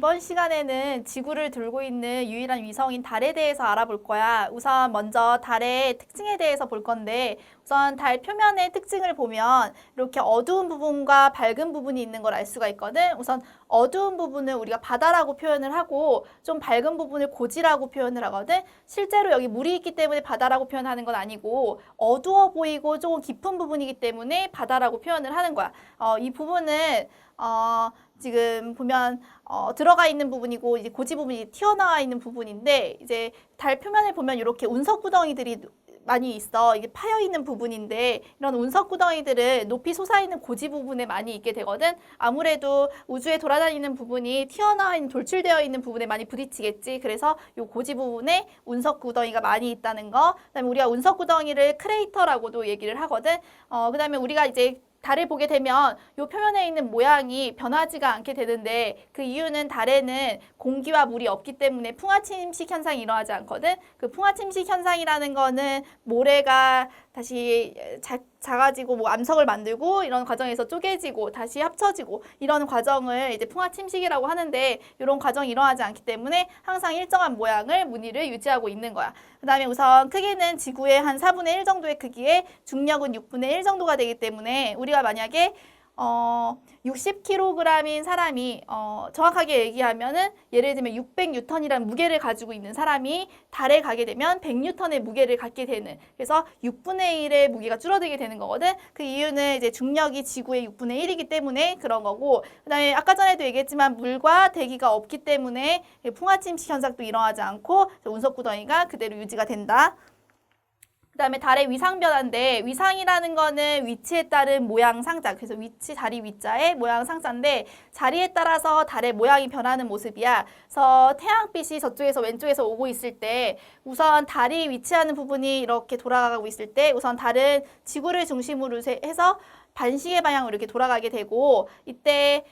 이번 시간에는 지구를 돌고 있는 유일한 위성인 달에 대해서 알아볼 거야. 우선 먼저 달의 특징에 대해서 볼 건데, 우선 달 표면의 특징을 보면 이렇게 어두운 부분과 밝은 부분이 있는 걸 알 수가 있거든. 우선 어두운 부분을 우리가 바다라고 표현을 하고, 좀 밝은 부분을 고지라고 표현을 하거든. 실제로 여기 물이 있기 때문에 바다라고 표현하는 건 아니고, 어두워 보이고 조금 깊은 부분이기 때문에 바다라고 표현을 하는 거야. 이 부분은 지금 보면 들어가 있는 부분이고 이제 고지 부분이 튀어나와 있는 부분인데, 이제 달 표면을 보면 이렇게 운석 구덩이들이 많이 있어. 이게 파여 있는 부분인데, 이런 운석 구덩이들은 높이 솟아있는 고지 부분에 많이 있게 되거든. 아무래도 우주에 돌아다니는 부분이 튀어나와 있는, 돌출되어 있는 부분에 많이 부딪히겠지. 그래서 이 고지 부분에 운석 구덩이가 많이 있다는 거. 그다음에 우리가 운석 구덩이를 크레이터라고도 얘기를 하거든. 그다음에 우리가 이제 달을 보게 되면 이 표면에 있는 모양이 변하지가 않게 되는데, 그 이유는 달에는 공기와 물이 없기 때문에 풍화침식 현상이 일어나지 않거든. 그 풍화침식 현상이라는 거는 모래가 다시 작아지고 뭐 암석을 만들고 이런 과정에서 쪼개지고 다시 합쳐지고 이런 과정을 이제 풍화침식이라고 하는데, 이런 과정이 일어나지 않기 때문에 항상 일정한 모양을 무늬를 유지하고 있는 거야. 그 다음에 우선 크기는 지구의 한 4분의 1 정도의 크기에 중력은 6분의 1 정도가 되기 때문에, 우리가 만약에 60kg인 사람이 정확하게 얘기하면은 예를 들면 600N이라는 무게를 가지고 있는 사람이 달에 가게 되면 100N의 무게를 갖게 되는, 그래서 6분의 1의 무게가 줄어들게 되는 거거든. 그 이유는 이제 중력이 지구의 6분의 1이기 때문에 그런 거고, 그다음에 아까 전에도 얘기했지만 물과 대기가 없기 때문에 풍화침식 현상도 일어나지 않고 운석구덩이가 그대로 유지가 된다. 그 다음에 달의 위상 변화인데, 위상이라는 거는 위치에 따른 모양 상자, 그래서 위치, 자리 위자의 모양 상자인데, 자리에 따라서 달의 모양이 변하는 모습이야. 그래서 태양빛이 저쪽에서 왼쪽에서 오고 있을 때, 우선 달이 위치하는 부분이 이렇게 돌아가고 있을 때, 우선 달은 지구를 중심으로 해서 반시계 방향으로 이렇게 돌아가게 되고, 이때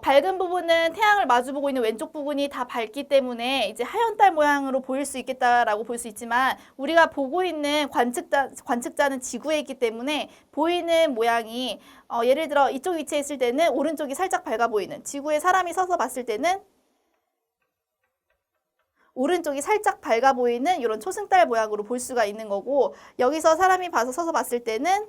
밝은 부분은 태양을 마주보고 있는 왼쪽 부분이 다 밝기 때문에 이제 하얀 달 모양으로 보일 수 있겠다라고 볼 수 있지만, 우리가 보고 있는 관측자는 지구에 있기 때문에 보이는 모양이 예를 들어 이쪽 위치에 있을 때는 오른쪽이 살짝 밝아 보이는, 지구에 사람이 서서 봤을 때는 오른쪽이 살짝 밝아 보이는 이런 초승달 모양으로 볼 수가 있는 거고, 여기서 사람이 서서 봤을 때는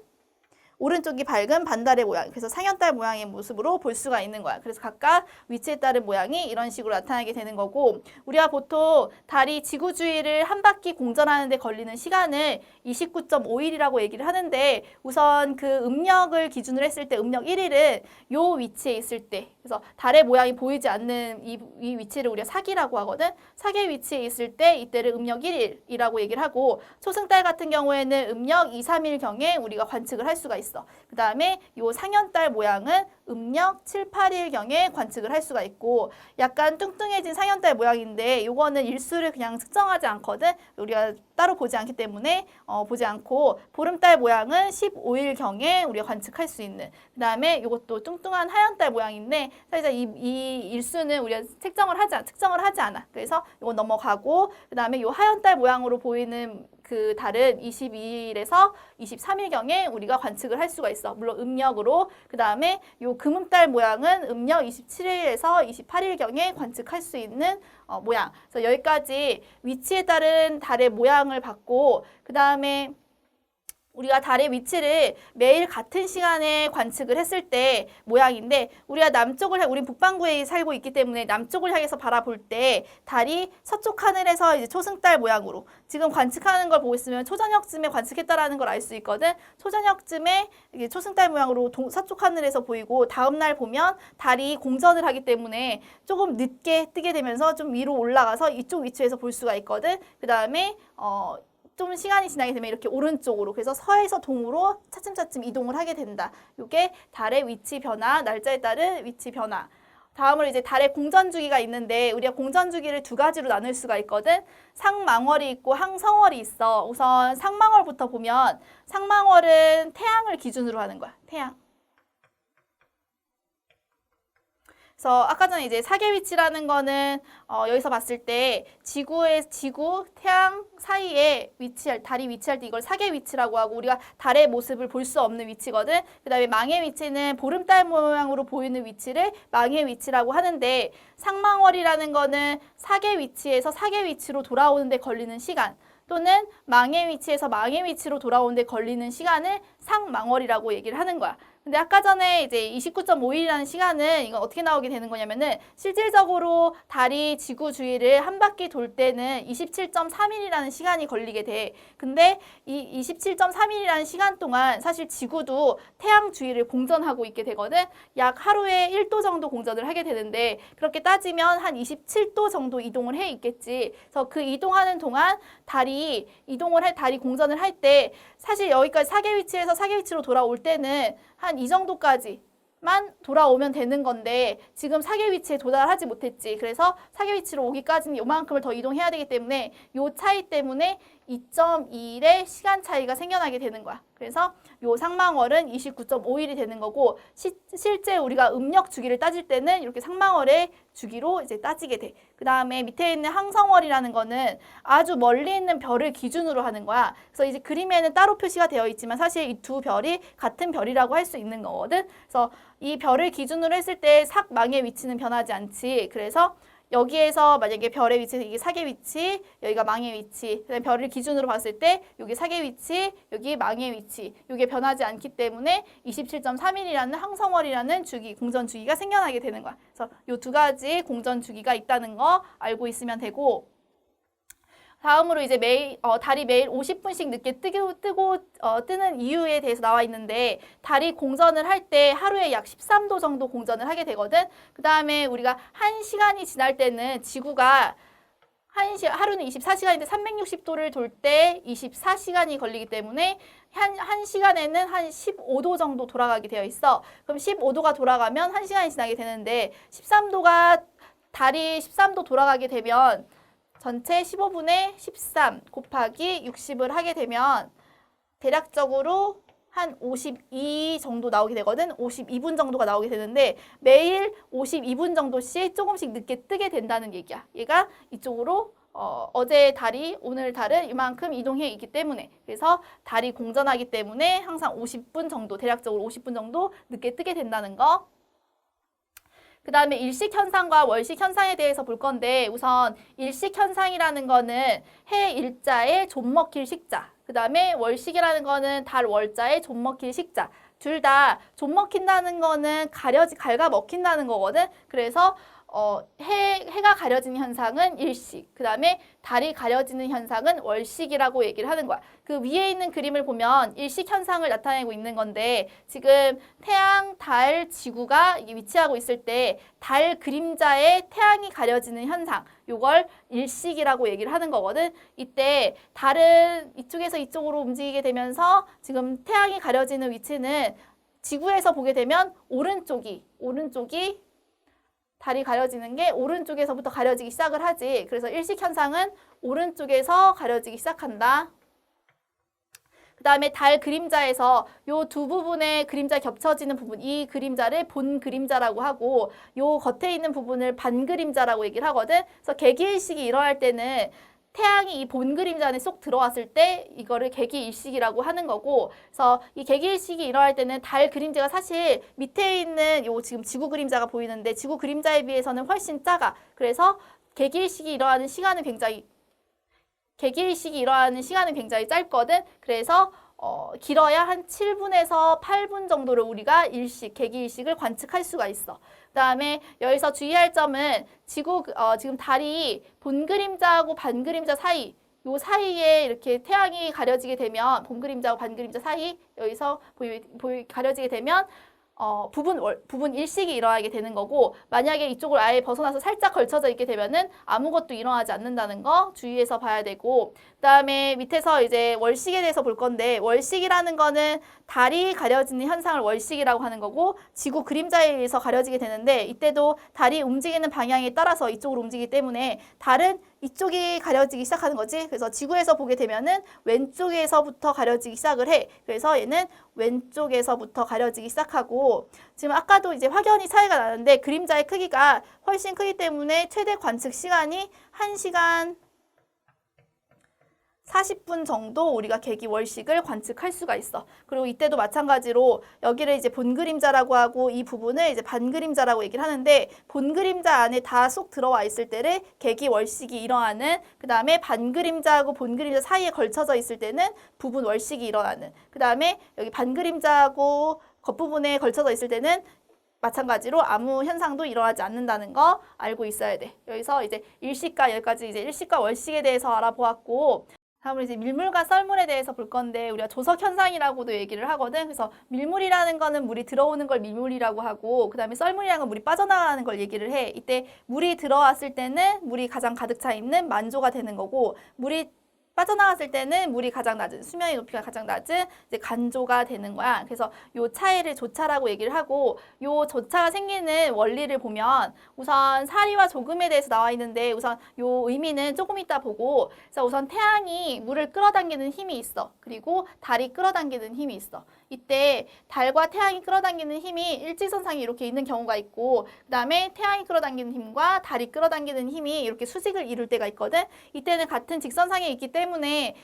오른쪽이 밝은 반달의 모양, 그래서 상현달 모양의 모습으로 볼 수가 있는 거야. 그래서 각각 위치에 따른 모양이 이런 식으로 나타나게 되는 거고, 우리가 보통 달이 지구 주위를 한 바퀴 공전하는 데 걸리는 시간을 29.5일이라고 얘기를 하는데, 우선 그 음력을 기준으로 했을 때 음력 1일은 요 위치에 있을 때, 그래서 달의 모양이 보이지 않는 이 위치를 우리가 사기라고 하거든. 사기 위치에 있을 때 이때를 음력 1일이라고 얘기를 하고, 초승달 같은 경우에는 음력 2, 3일경에 우리가 관측을 할 수가 있어. 그 다음에 요 상현달 모양은 음력 7, 8일경에 관측을 할 수가 있고, 약간 뚱뚱해진 상현달 모양인데 요거는 일수를 그냥 측정하지 않거든. 우리가 따로 보지 않기 때문에 보지 않고, 보름달 모양은 15일경에 우리가 관측할 수 있는, 그 다음에 요것도 뚱뚱한 하얀달 모양인데 사실 이 일수는 우리가 측정을 하지 않아. 그래서 요거 넘어가고, 그 다음에 요 하얀달 모양으로 보이는 그 달은 22일에서 23일경에 우리가 관측을 할 수가 있어. 물론 음력으로. 그 다음에 요 금음달 모양은 음력 27일에서 28일경에 관측할 수 있는 모양. 그래서 여기까지 위치에 따른 달의 모양을 봤고, 그 다음에 우리가 달의 위치를 매일 같은 시간에 관측을 했을 때 모양인데, 우리가 우리 북반구에 살고 있기 때문에 남쪽을 향해서 바라볼 때 달이 서쪽 하늘에서 이제 초승달 모양으로 지금 관측하는 걸 보고 있으면 초저녁쯤에 관측했다라는 걸 알 수 있거든. 초저녁쯤에 이게 초승달 모양으로 서쪽 하늘에서 보이고, 다음 날 보면 달이 공전을 하기 때문에 조금 늦게 뜨게 되면서 좀 위로 올라가서 이쪽 위치에서 볼 수가 있거든. 그 다음에 좀 시간이 지나게 되면 이렇게 오른쪽으로, 그래서 서에서 동으로 차츰차츰 이동을 하게 된다. 이게 달의 위치 변화, 날짜에 따른 위치 변화. 다음으로 이제 달의 공전 주기가 있는데, 우리가 공전 주기를 두 가지로 나눌 수가 있거든. 상망월이 있고 항성월이 있어. 우선 상망월부터 보면, 상망월은 태양을 기준으로 하는 거야. 태양. 그래서 아까 전에 이제 사계 위치라는 거는 여기서 봤을 때 지구, 태양 사이에 달이 위치할 때 이걸 사계 위치라고 하고 우리가 달의 모습을 볼 수 없는 위치거든. 그 다음에 망의 위치는 보름달 모양으로 보이는 위치를 망의 위치라고 하는데 상망월이라는 거는 사계 위치에서 사계 위치로 돌아오는데 걸리는 시간 또는 망의 위치에서 망의 위치로 돌아오는데 걸리는 시간을 상망월이라고 얘기를 하는 거야. 근데 아까 전에 이제 29.5일이라는 시간은 이건 어떻게 나오게 되는 거냐면은 실질적으로 달이 지구 주위를 한 바퀴 돌 때는 27.3일이라는 시간이 걸리게 돼. 근데 이 27.3일이라는 시간 동안 사실 지구도 태양 주위를 공전하고 있게 되거든. 약 하루에 1도 정도 공전을 하게 되는데 그렇게 따지면 한 27도 정도 이동을 해 있겠지. 그래서 그 이동하는 동안 달이 공전을 할 때 사실 여기까지 사계 위치에서 사계 위치로 돌아올 때는 한 이 정도까지만 돌아오면 되는 건데 지금 사계 위치에 도달하지 못했지. 그래서 사계 위치로 오기까지는 요만큼을 더 이동해야 되기 때문에 요 차이 때문에 2.2일의 시간 차이가 생겨나게 되는 거야. 그래서 요 상망월은 29.5일이 되는 거고 실제 우리가 음력 주기를 따질 때는 이렇게 상망월의 주기로 이제 따지게 돼. 그 다음에 밑에 있는 항성월이라는 거는 아주 멀리 있는 별을 기준으로 하는 거야. 그래서 이제 그림에는 따로 표시가 되어 있지만 사실 이 두 별이 같은 별이라고 할 수 있는 거거든. 그래서 이 별을 기준으로 했을 때 상망의 위치는 변하지 않지. 그래서 여기에서 만약에 별의 위치에서 이게 사계 위치, 여기가 망의 위치, 별을 기준으로 봤을 때 여기 사계 위치, 여기 망의 위치, 이게 변하지 않기 때문에 27.3일이라는 항성월이라는 주기, 공전 주기가 생겨나게 되는 거야. 그래서 이 두 가지 공전 주기가 있다는 거 알고 있으면 되고 다음으로 이제 달이 매일 50분씩 늦게 뜨는 이유에 대해서 나와 있는데 달이 공전을 할 때 하루에 약 13도 정도 공전을 하게 되거든. 그 다음에 우리가 1시간이 지날 때는 지구가 하루는 24시간인데 360도를 돌 때 24시간이 걸리기 때문에 한 시간에는 한 15도 정도 돌아가게 되어 있어. 그럼 15도가 돌아가면 1시간이 지나게 되는데 달이 13도 돌아가게 되면 전체 15분의 13 곱하기 60을 하게 되면 대략적으로 한 52 정도 나오게 되거든. 52분 정도가 나오게 되는데 매일 52분 정도씩 조금씩 늦게 뜨게 된다는 얘기야. 얘가 이쪽으로 어제 달이 오늘 달은 이만큼 이동해 있기 때문에 그래서 달이 공전하기 때문에 항상 50분 정도 대략적으로 50분 정도 늦게 뜨게 된다는 거. 그 다음에 일식 현상과 월식 현상에 대해서 볼 건데 우선 일식 현상이라는 거는 해 일자에 좀 먹힐 식자 그 다음에 월식이라는 거는 달 월자에 좀 먹힐 식자 둘 다 좀 먹힌다는 거는 갉아 먹힌다는 거거든. 그래서 해가 가려지는 현상은 일식, 그 다음에 달이 가려지는 현상은 월식이라고 얘기를 하는 거야. 그 위에 있는 그림을 보면 일식 현상을 나타내고 있는 건데 지금 태양, 달, 지구가 위치하고 있을 때 달 그림자에 태양이 가려지는 현상, 요걸 일식이라고 얘기를 하는 거거든. 이때 달은 이쪽에서 이쪽으로 움직이게 되면서 지금 태양이 가려지는 위치는 지구에서 보게 되면 오른쪽이 달이 가려지는 게 오른쪽에서부터 가려지기 시작을 하지. 그래서 일식 현상은 오른쪽에서 가려지기 시작한다. 그 다음에 달 그림자에서 요 두 부분의 그림자 겹쳐지는 부분, 이 그림자를 본 그림자라고 하고 요 겉에 있는 부분을 반 그림자라고 얘기를 하거든. 그래서 개기일식이 일어날 때는 태양이 이 본 그림자 안에 쏙 들어왔을 때 이거를 개기일식이라고 하는 거고 그래서 이 개기일식이 일어날 때는 달 그림자가 사실 밑에 있는 요 지금 지구 그림자가 보이는데 지구 그림자에 비해서는 훨씬 작아. 그래서 개기일식이 일어나는 시간은 굉장히 짧거든. 그래서 길어야 한 7분에서 8분 정도를 우리가 개기일식을 관측할 수가 있어. 그 다음에 여기서 주의할 점은 지금 달이 본 그림자하고 반 그림자 사이, 요 사이에 이렇게 태양이 가려지게 되면 본 그림자하고 반 그림자 사이 여기서 가려지게 되면 부분 일식이 일어나게 되는 거고 만약에 이쪽을 아예 벗어나서 살짝 걸쳐져 있게 되면은 아무것도 일어나지 않는다는 거 주의해서 봐야 되고 그다음에 밑에서 이제 월식에 대해서 볼 건데 월식이라는 거는 달이 가려지는 현상을 월식이라고 하는 거고 지구 그림자에 의해서 가려지게 되는데 이때도 달이 움직이는 방향에 따라서 이쪽으로 움직이기 때문에 달은 이쪽이 가려지기 시작하는 거지. 그래서 지구에서 보게 되면은 왼쪽에서부터 가려지기 시작을 해. 그래서 얘는 왼쪽에서부터 가려지기 시작하고, 지금 아까도 이제 확연히 차이가 나는데 그림자의 크기가 훨씬 크기 때문에 최대 관측 시간이 1시간 40분 정도 우리가 개기월식을 관측할 수가 있어. 그리고 이때도 마찬가지로 여기를 이제 본 그림자라고 하고 이 부분을 이제 반 그림자라고 얘기를 하는데, 본 그림자 안에 다 쏙 들어와 있을 때를 개기월식이 일어나는, 그 다음에 반 그림자하고 본 그림자 사이에 걸쳐져 있을 때는 부분 월식이 일어나는, 그 다음에 여기 반 그림자하고 겉부분에 걸쳐져 있을 때는 마찬가지로 아무 현상도 일어나지 않는다는 거 알고 있어야 돼. 여기서 이제 일식과 여기까지 이제 일식과 월식에 대해서 알아보았고, 다음으로 이제 밀물과 썰물에 대해서 볼 건데, 우리가 조석 현상이라고도 얘기를 하거든. 그래서 밀물이라는 거는 물이 들어오는 걸 밀물이라고 하고, 그 다음에 썰물이라는 건 물이 빠져나가는 걸 얘기를 해. 이때 물이 들어왔을 때는 물이 가장 가득 차 있는 만조가 되는 거고, 물이 빠져나갔을 때는 물이 가장 낮은, 수면의 높이가 가장 낮은 이제 간조가 되는 거야. 그래서 요 차이를 조차라고 얘기를 하고, 요 조차가 생기는 원리를 보면 우선 사리와 조금에 대해서 나와 있는데, 우선 요 의미는 조금 이따 보고, 그래서 우선 태양이 물을 끌어당기는 힘이 있어. 그리고 달이 끌어당기는 힘이 있어. 이때 달과 태양이 끌어당기는 힘이 일직선상에 이렇게 있는 경우가 있고, 그 다음에 태양이 끌어당기는 힘과 달이 끌어당기는 힘이 이렇게 수직을 이룰 때가 있거든. 이때는 같은 직선상에 있기 때문에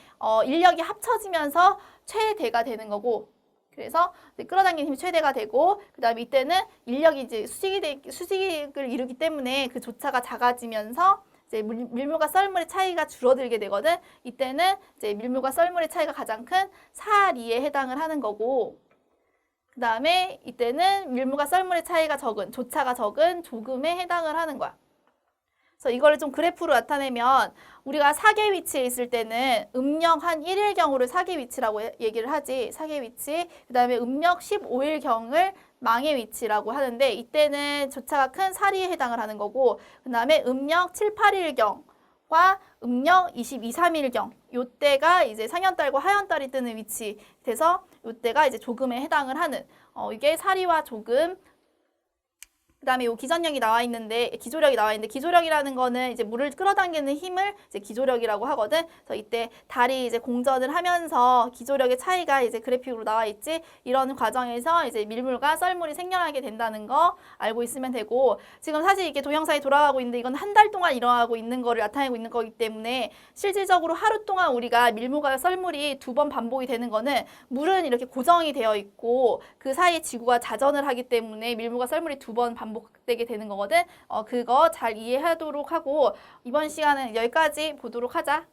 인력이 합쳐지면서 최대가 되는 거고, 그래서 끌어당기는 힘이 최대가 되고, 그 다음에 이때는 인력이 이제 수직을 이루기 때문에 그 조차가 작아지면서 이제 밀물과 썰물의 차이가 줄어들게 되거든. 이때는 이제 밀물과 썰물의 차이가 가장 큰 사리에 해당을 하는 거고, 그 다음에 이때는 밀물과 썰물의 차이가 적은, 조차가 적은 조금에 해당을 하는 거야. 그래서 이거를 좀 그래프로 나타내면, 우리가 사계 위치에 있을 때는 음력 한 1일경으로 사계 위치라고 얘기를 하지. 사계 위치. 그 다음에 음력 15일경을 망의 위치라고 하는데, 이때는 조차가 큰 사리에 해당을 하는 거고, 그 다음에 음력 7, 8일경과 음력 22, 3일경, 요때가 이제 상현달과 하현달이 뜨는 위치 돼서 요때가 이제 조금에 해당을 하는, 이게 사리와 조금, 그 다음에 요 기전력이 나와 있는데, 기조력이 나와 있는데, 기조력이라는 거는 이제 물을 끌어당기는 힘을 이제 기조력이라고 하거든. 그래서 이때 달이 이제 공전을 하면서 기조력의 차이가 이제 그래픽으로 나와 있지. 이런 과정에서 이제 밀물과 썰물이 생겨나게 된다는 거 알고 있으면 되고, 지금 사실 이게 동영상이 돌아가고 있는데 이건 한 달 동안 일어나고 있는 거를 나타내고 있는 거기 때문에, 실질적으로 하루 동안 우리가 밀물과 썰물이 2번 반복이 되는 거는, 물은 이렇게 고정이 되어 있고 그 사이에 지구가 자전을 하기 때문에 밀물과 썰물이 2번 반복되게 되는 거거든. 그거 잘 이해하도록 하고, 이번 시간은 여기까지 보도록 하자.